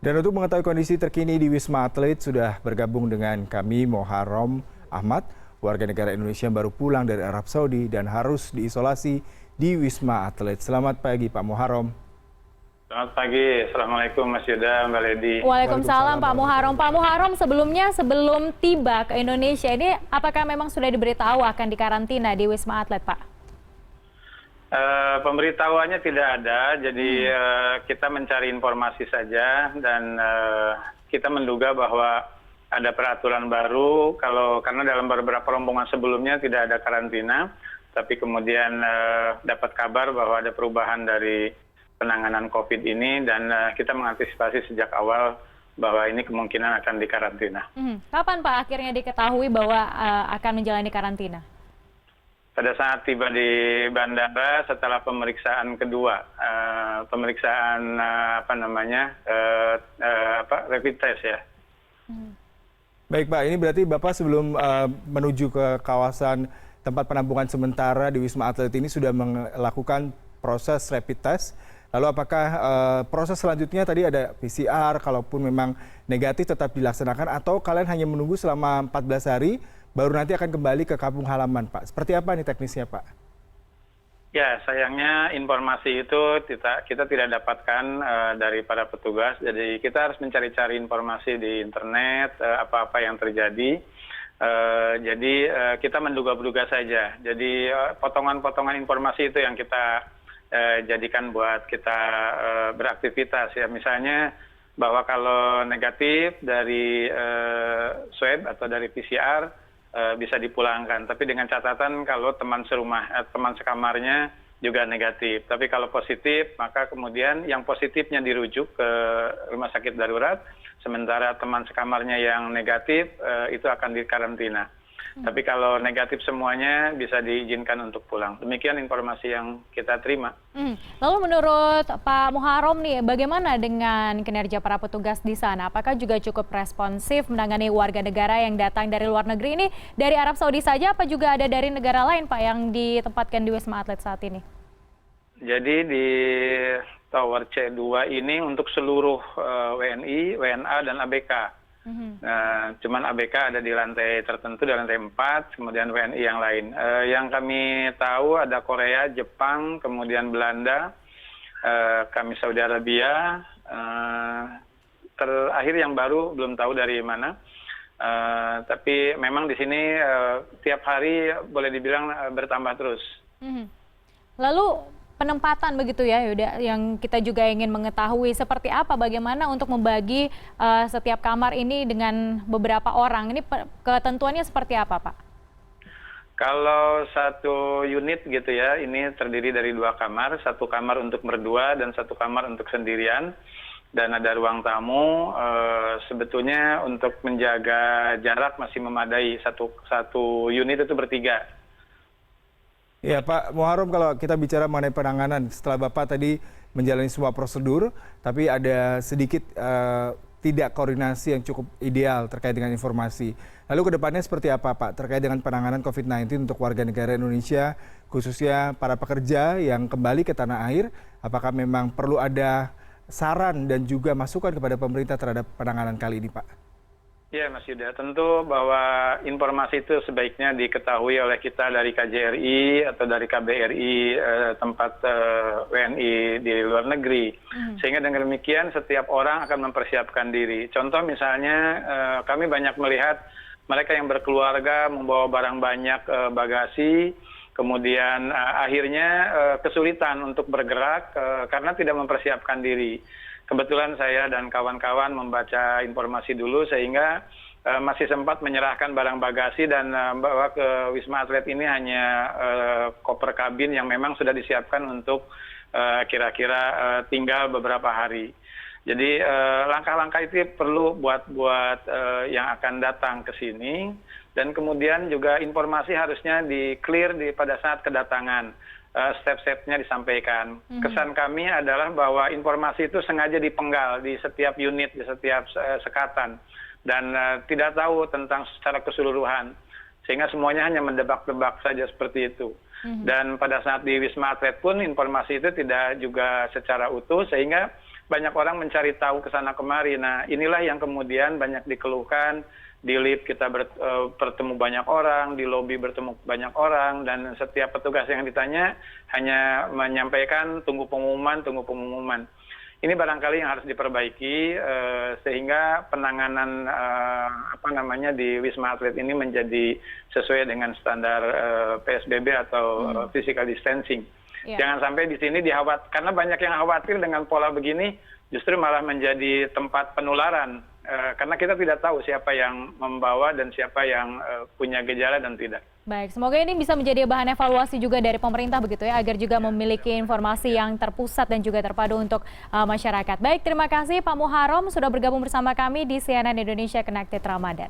Dan untuk mengetahui kondisi terkini di Wisma Atlet sudah bergabung dengan kami Moharom Ahmad, warga negara Indonesia yang baru pulang dari Arab Saudi dan harus diisolasi di Wisma Atlet. Selamat pagi Pak Moharom. Selamat pagi, Assalamualaikum Mas Yuda, Mbak Ledi. Waalaikumsalam Pak Moharom. Pak Moharom, sebelum tiba ke Indonesia ini, apakah memang sudah diberitahu akan dikarantina di Wisma Atlet, Pak? Pemberitahuannya tidak ada, jadi kita mencari informasi saja dan kita menduga bahwa ada peraturan baru karena dalam beberapa rombongan sebelumnya tidak ada karantina, tapi kemudian dapat kabar bahwa ada perubahan dari penanganan COVID ini dan kita mengantisipasi sejak awal bahwa ini kemungkinan akan dikarantina. Kapan Pak akhirnya diketahui bahwa akan menjalani karantina? Pada saat tiba di bandara setelah pemeriksaan kedua, pemeriksaan rapid test ya. Baik Pak, ini berarti Bapak sebelum menuju ke kawasan tempat penampungan sementara di Wisma Atlet ini sudah melakukan proses rapid test. Lalu apakah proses selanjutnya tadi ada PCR, kalaupun memang negatif tetap dilaksanakan atau kalian hanya menunggu selama 14 hari baru nanti akan kembali ke kampung halaman Pak? Seperti apa nih teknisnya Pak? Ya, sayangnya informasi itu kita tidak dapatkan dari para petugas. Jadi kita harus mencari-cari informasi di internet, apa-apa yang terjadi. Jadi kita menduga-duga saja. Jadi potongan-potongan informasi itu yang kita jadikan buat kita beraktivitas ya. Misalnya bahwa kalau negatif dari swab atau dari PCR bisa dipulangkan, tapi dengan catatan kalau teman sekamarnya juga negatif. Tapi kalau positif, maka kemudian yang positifnya dirujuk ke rumah sakit darurat, sementara teman sekamarnya yang negatif itu akan dikarantina. Tapi kalau negatif semuanya bisa diizinkan untuk pulang. Demikian informasi yang kita terima. Lalu menurut Pak Moharom nih, bagaimana dengan kinerja para petugas di sana? Apakah juga cukup responsif menangani warga negara yang datang dari luar negeri ini? Dari Arab Saudi saja apa juga ada dari negara lain Pak yang ditempatkan di Wisma Atlet saat ini? Jadi di Tower C2 ini untuk seluruh WNI, WNA, dan ABK. Nah, cuman ABK ada di lantai tertentu, di lantai 4, kemudian WNI yang lain. Yang kami tahu ada Korea, Jepang, kemudian Belanda, kami Saudi Arabia, terakhir yang baru belum tahu dari mana. Tapi memang di sini tiap hari boleh dibilang bertambah terus. Lalu penempatan begitu ya Yuda, yang kita juga ingin mengetahui seperti apa, bagaimana untuk membagi setiap kamar ini dengan beberapa orang. Ini ketentuannya seperti apa Pak? Kalau satu unit gitu ya, ini terdiri dari 2 kamar, 1 kamar untuk berdua dan 1 kamar untuk sendirian. Dan ada ruang tamu, sebetulnya untuk menjaga jarak masih memadai, satu unit itu bertiga. Ya Pak Moharom, kalau kita bicara mengenai penanganan, setelah Bapak tadi menjalani semua prosedur, tapi ada sedikit tidak koordinasi yang cukup ideal terkait dengan informasi. Lalu ke depannya seperti apa Pak terkait dengan penanganan COVID-19 untuk warga negara Indonesia, khususnya para pekerja yang kembali ke tanah air, apakah memang perlu ada saran dan juga masukan kepada pemerintah terhadap penanganan kali ini Pak? Ya Mas Yuda, tentu bahwa informasi itu sebaiknya diketahui oleh kita dari KJRI atau dari KBRI tempat WNI di luar negeri. Sehingga dengan demikian setiap orang akan mempersiapkan diri. Contoh misalnya kami banyak melihat mereka yang berkeluarga membawa barang banyak bagasi, kemudian akhirnya kesulitan untuk bergerak karena tidak mempersiapkan diri. Kebetulan saya dan kawan-kawan membaca informasi dulu sehingga masih sempat menyerahkan barang bagasi dan bawa ke Wisma Atlet ini hanya koper kabin yang memang sudah disiapkan untuk kira-kira tinggal beberapa hari. Jadi langkah-langkah itu perlu buat yang akan datang ke sini, dan kemudian juga informasi harusnya di-clear pada saat kedatangan. Step-stepnya disampaikan. Kesan kami adalah bahwa informasi itu sengaja dipenggal di setiap unit, di setiap sekatan, dan tidak tahu tentang secara keseluruhan, sehingga semuanya hanya mendebak-debak saja seperti itu. Dan pada saat di Wisma Atlet pun informasi itu tidak juga secara utuh, sehingga banyak orang mencari tahu ke sana kemari. Nah, inilah yang kemudian banyak dikeluhkan. Di lift kita bertemu banyak orang, di lobi bertemu banyak orang, dan setiap petugas yang ditanya hanya menyampaikan tunggu pengumuman, tunggu pengumuman. Ini barangkali yang harus diperbaiki sehingga penanganan di Wisma Atlet ini menjadi sesuai dengan standar PSBB atau physical distancing. Jangan sampai di sini karena banyak yang khawatir dengan pola begini justru malah menjadi tempat penularan. Karena kita tidak tahu siapa yang membawa dan siapa yang punya gejala dan tidak. Baik, semoga ini bisa menjadi bahan evaluasi juga dari pemerintah begitu ya, agar juga memiliki informasi yang terpusat dan juga terpadu untuk masyarakat. Baik, terima kasih Pak Muharrom sudah bergabung bersama kami di CNN Indonesia Connected Ramadan.